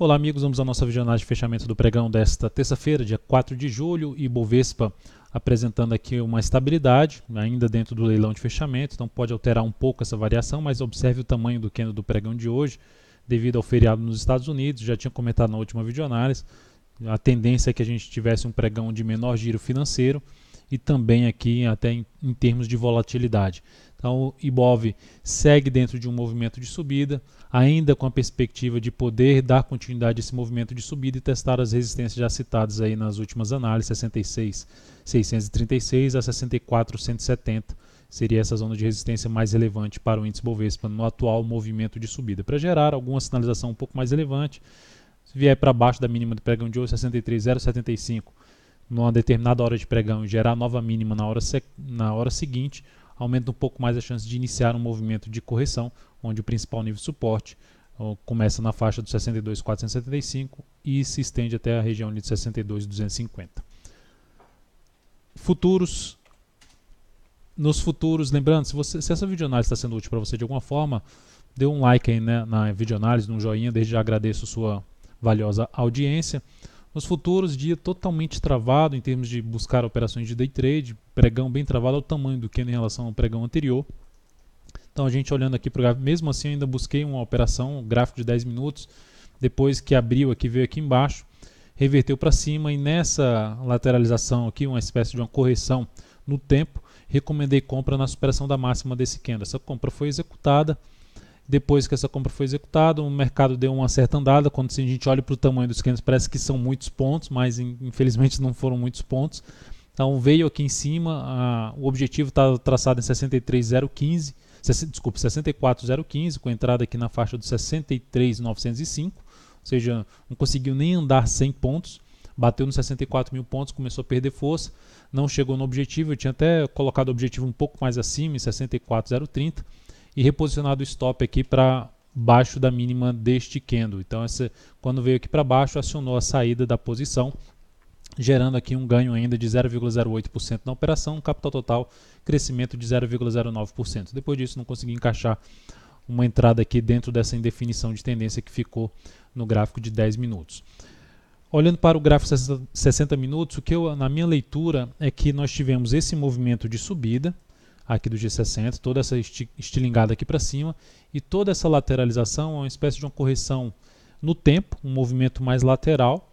Olá amigos, vamos à nossa videoanálise de fechamento do pregão desta terça-feira, dia 4 de julho, e Bovespa apresentando aqui uma estabilidade, ainda dentro do leilão de fechamento, então pode alterar um pouco essa variação, mas observe o tamanho do candle do pregão de hoje, devido ao feriado nos Estados Unidos, já tinha comentado na última videoanálise, a tendência é que a gente tivesse um pregão de menor giro financeiro, e também aqui até em termos de volatilidade. Então o Ibov segue dentro de um movimento de subida, ainda com a perspectiva de poder dar continuidade a esse movimento de subida e testar as resistências já citadas aí nas últimas análises, 66.636 a 64.170. Seria essa zona de resistência mais relevante para o índice Bovespa no atual movimento de subida. Para gerar alguma sinalização um pouco mais relevante, se vier para baixo da mínima do pregão de hoje, 63.075, numa determinada hora de pregão e gerar nova mínima na hora seguinte, aumenta um pouco mais a chance de iniciar um movimento de correção, onde o principal nível de suporte começa na faixa dos 62.475 e se estende até a região de 62.250. Futuros. Nos futuros, lembrando, se essa videoanálise está sendo útil para você de alguma forma, dê um like aí, né, na videoanálise, um joinha, desde já agradeço sua valiosa audiência. Nos futuros, dia totalmente travado em termos de buscar operações de day trade, pregão bem travado ao tamanho do candle em relação ao pregão anterior. Então a gente olhando aqui para o gráfico, mesmo assim ainda busquei uma operação, um gráfico de 10 minutos, depois que abriu aqui, veio aqui embaixo, reverteu para cima e nessa lateralização aqui, uma espécie de uma correção no tempo, recomendei compra na superação da máxima desse candle. Essa compra foi executada. Depois que essa compra foi executada, o mercado deu uma certa andada. Quando a gente olha para o tamanho dos candles, parece que são muitos pontos, mas infelizmente não foram muitos pontos. Então veio aqui em cima, o objetivo está traçado em 64.015, com entrada aqui na faixa dos 63.905, ou seja, não conseguiu nem andar 100 pontos, bateu nos 64 mil pontos, começou a perder força, não chegou no objetivo. Eu tinha até colocado o objetivo um pouco mais acima, em 64.030, e reposicionado o stop aqui para baixo da mínima deste candle. Então quando veio aqui para baixo, acionou a saída da posição, gerando aqui um ganho ainda de 0,08% na operação, um capital total crescimento de 0,09%. Depois disso não consegui encaixar uma entrada aqui dentro dessa indefinição de tendência que ficou no gráfico de 10 minutos. Olhando para o gráfico 60 minutos, o que na minha leitura é que nós tivemos esse movimento de subida aqui do G60, toda essa estilingada aqui para cima, e toda essa lateralização é uma espécie de uma correção no tempo, um movimento mais lateral,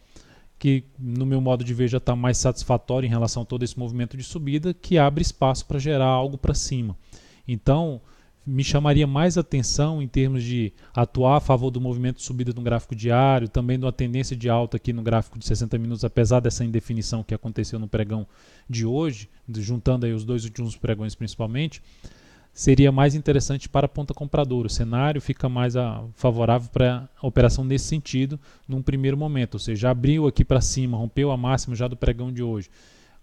que no meu modo de ver já está mais satisfatório em relação a todo esse movimento de subida, que abre espaço para gerar algo para cima. Então, me chamaria mais atenção em termos de atuar a favor do movimento de subida no gráfico diário, também de uma tendência de alta aqui no gráfico de 60 minutos, apesar dessa indefinição que aconteceu no pregão de hoje, juntando aí os dois últimos pregões principalmente, seria mais interessante para a ponta compradora. O cenário fica mais favorável para a operação nesse sentido, num primeiro momento, ou seja, abriu aqui para cima, rompeu a máxima já do pregão de hoje.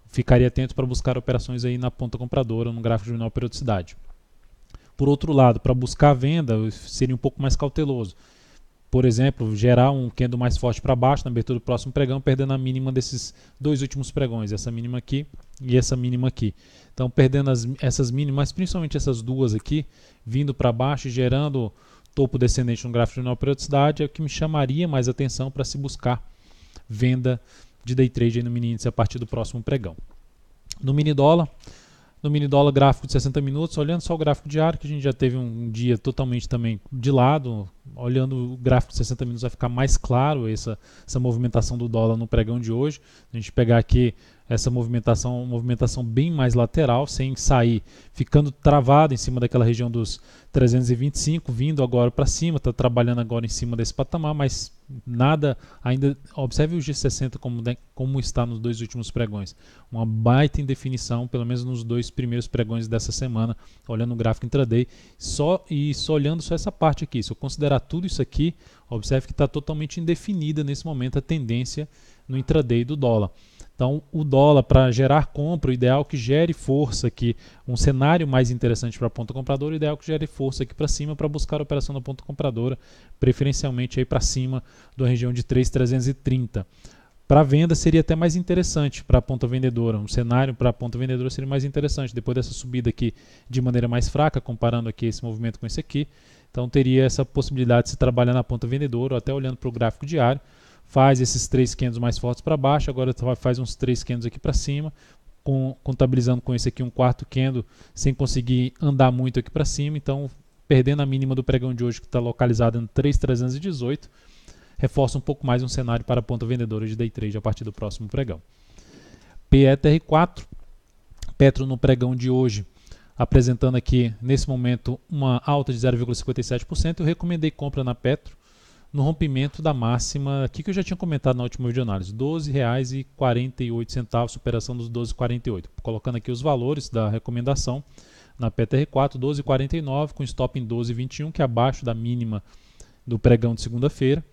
Ficaria atento para buscar operações aí na ponta compradora, no gráfico de menor periodicidade. Por outro lado, para buscar a venda, seria um pouco mais cauteloso. Por exemplo, gerar um candle mais forte para baixo na abertura do próximo pregão, perdendo a mínima desses dois últimos pregões, essa mínima aqui e essa mínima aqui. Então, perdendo essas mínimas, principalmente essas duas aqui, vindo para baixo e gerando topo descendente no gráfico de menor periodicidade, é o que me chamaria mais atenção para se buscar venda de day trade aí no mini índice a partir do próximo pregão. No mini dólar gráfico de 60 minutos, olhando só o gráfico diário, que a gente já teve um dia totalmente também de lado, olhando o gráfico de 60 minutos vai ficar mais claro essa movimentação do dólar no pregão de hoje. A gente pegar aqui essa movimentação bem mais lateral, sem sair, ficando travado em cima daquela região dos 325, vindo agora para cima, está trabalhando agora em cima desse patamar, mas nada ainda. Observe o G60 como está nos dois últimos pregões, uma baita indefinição, pelo menos nos dois primeiros pregões dessa semana, olhando o gráfico intraday, só olhando só essa parte aqui. Se eu considerar tudo isso aqui, observe que está totalmente indefinida nesse momento a tendência no intraday do dólar. Então, o dólar, para gerar compra, o ideal é que gere força aqui, um cenário mais interessante para a ponta compradora, o ideal é que gere força aqui para cima para buscar a operação da ponta compradora, preferencialmente aí para cima da região de 3.330. Para venda seria até mais interessante para a ponta vendedora, um cenário para a ponta vendedora seria mais interessante, depois dessa subida aqui de maneira mais fraca, comparando aqui esse movimento com esse aqui, Então teria essa possibilidade de se trabalhar na ponta vendedora, ou até olhando para o gráfico diário, faz esses 3 candles mais fortes para baixo, agora faz uns 3 candles aqui para cima, contabilizando com esse aqui um quarto candle, sem conseguir andar muito aqui para cima, então perdendo a mínima do pregão de hoje, que está localizada em 3.318, reforça um pouco mais um cenário para a ponta vendedora de day trade a partir do próximo pregão. PETR4, Petro no pregão de hoje, apresentando aqui, nesse momento, uma alta de 0,57%. Eu recomendei compra na Petro no rompimento da máxima, aqui que eu já tinha comentado na última videoanálise, R$ 12,48, superação dos 12,48. Colocando aqui os valores da recomendação na PTR4, 12,49, com stop em 12,21, que é abaixo da mínima do pregão de segunda-feira.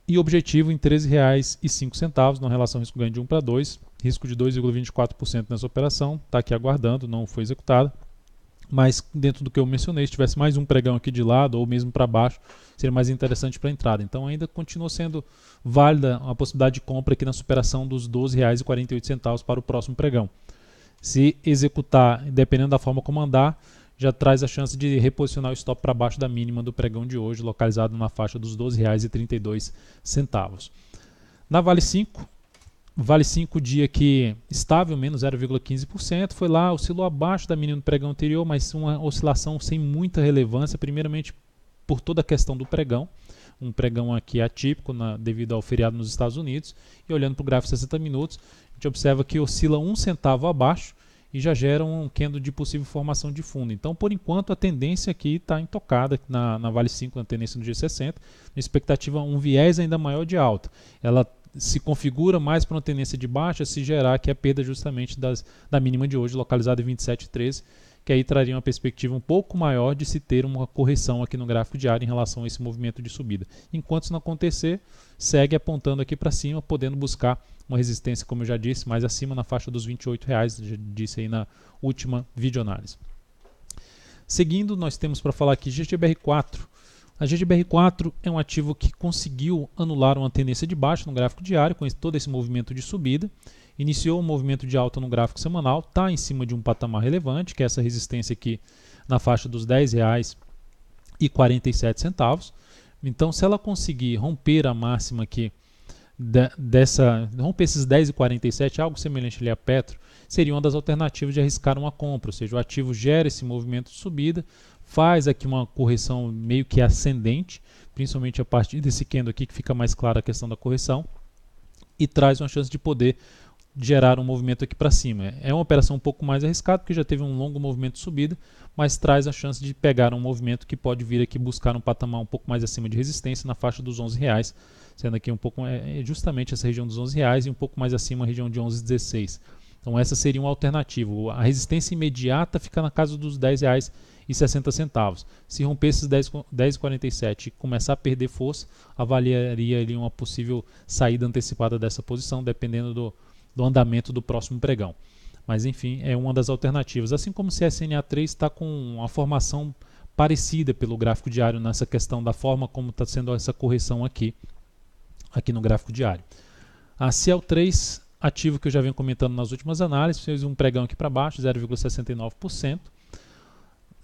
E objetivo em R$ 13,05, na relação risco-ganho de 1 para 2, risco de 2,24% nessa operação, está aqui aguardando, não foi executada, mas dentro do que eu mencionei, se tivesse mais um pregão aqui de lado ou mesmo para baixo, seria mais interessante para a entrada. Então ainda continua sendo válida a possibilidade de compra aqui na superação dos R$ 12,48 para o próximo pregão. Se executar, dependendo da forma como andar, já traz a chance de reposicionar o stop para baixo da mínima do pregão de hoje, localizado na faixa dos R$ 12,32. Na Vale 5, Vale 5 dia que estável, menos 0,15%, foi lá, oscilou abaixo da mínima do pregão anterior, mas uma oscilação sem muita relevância, primeiramente por toda a questão do pregão, um pregão aqui atípico devido ao feriado nos Estados Unidos, e olhando para o gráfico 60 minutos, a gente observa que oscila 1 centavo abaixo, e já gera um candle de possível formação de fundo. Então, por enquanto, a tendência aqui está intocada na Vale 5, na tendência no G60, na expectativa um viés ainda maior de alta. Ela se configura mais para uma tendência de baixa se gerar que a perda justamente da mínima de hoje, localizada em 27,13, que aí traria uma perspectiva um pouco maior de se ter uma correção aqui no gráfico diário em relação a esse movimento de subida. Enquanto isso não acontecer, segue apontando aqui para cima, podendo buscar uma resistência, como eu já disse, mais acima na faixa dos R$ 28,00, já disse aí na última videoanálise. Seguindo, nós temos para falar aqui GGBR4. A GGBR4 é um ativo que conseguiu anular uma tendência de baixa no gráfico diário, com todo esse movimento de subida, iniciou um movimento de alta no gráfico semanal, está em cima de um patamar relevante, que é essa resistência aqui na faixa dos R$ 10,47. Então, se ela conseguir romper a máxima aqui, romper esses 10,47, algo semelhante ali a Petro, seria uma das alternativas de arriscar uma compra, ou seja, o ativo gera esse movimento de subida, faz aqui uma correção meio que ascendente, principalmente a partir desse candle aqui que fica mais clara a questão da correção, e traz uma chance de poder gerar um movimento aqui para cima. É uma operação um pouco mais arriscada, porque já teve um longo movimento de subida, mas traz a chance de pegar um movimento que pode vir aqui buscar um patamar um pouco mais acima de resistência na faixa dos R$ 11,00, sendo aqui um pouco justamente essa região dos R$ 11,00 e um pouco mais acima a região de 11,16. Então essa seria uma alternativa. A resistência imediata fica na casa dos R$ 10,60. Se romper esses 10,47 e começar a perder força, avaliaria ali uma possível saída antecipada dessa posição, dependendo do andamento do próximo pregão. Mas enfim, é uma das alternativas. Assim como o CSNA3 está com uma formação parecida pelo gráfico diário nessa questão da forma como está sendo essa correção aqui no gráfico diário. A Ciel3, ativo que eu já venho comentando nas últimas análises, fez um pregão aqui para baixo, 0,69%.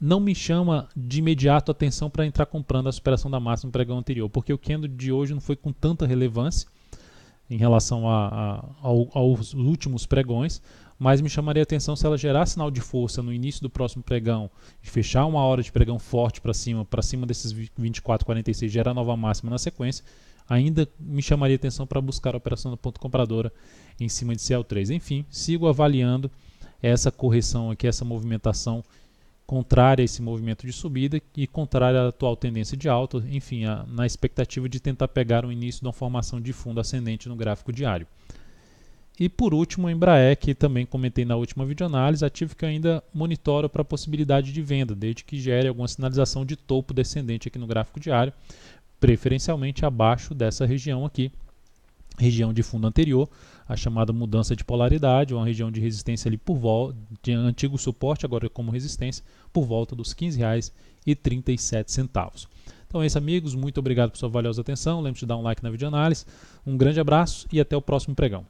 Não me chama de imediato atenção para entrar comprando a superação da máxima no pregão anterior, porque o candle de hoje não foi com tanta relevância em relação aos últimos pregões, mas me chamaria a atenção se ela gerar sinal de força no início do próximo pregão, de fechar uma hora de pregão forte para cima desses 24,46, gerar nova máxima na sequência, ainda me chamaria a atenção para buscar a operação da ponta compradora em cima de CL3. Enfim, sigo avaliando essa correção aqui, essa movimentação contrária a esse movimento de subida e contrária à atual tendência de alta, enfim, na expectativa de tentar pegar o início de uma formação de fundo ascendente no gráfico diário. E por último, o Embraer, que também comentei na última videoanálise, ativo que eu ainda monitoro para a possibilidade de venda, desde que gere alguma sinalização de topo descendente aqui no gráfico diário, preferencialmente abaixo dessa região aqui, região de fundo anterior, a chamada mudança de polaridade, uma região de resistência ali por volta, de antigo suporte, agora como resistência, por volta dos R$ 15,37. Então é isso, amigos, muito obrigado por sua valiosa atenção, lembre-se de dar um like na videoanálise, um grande abraço e até o próximo pregão.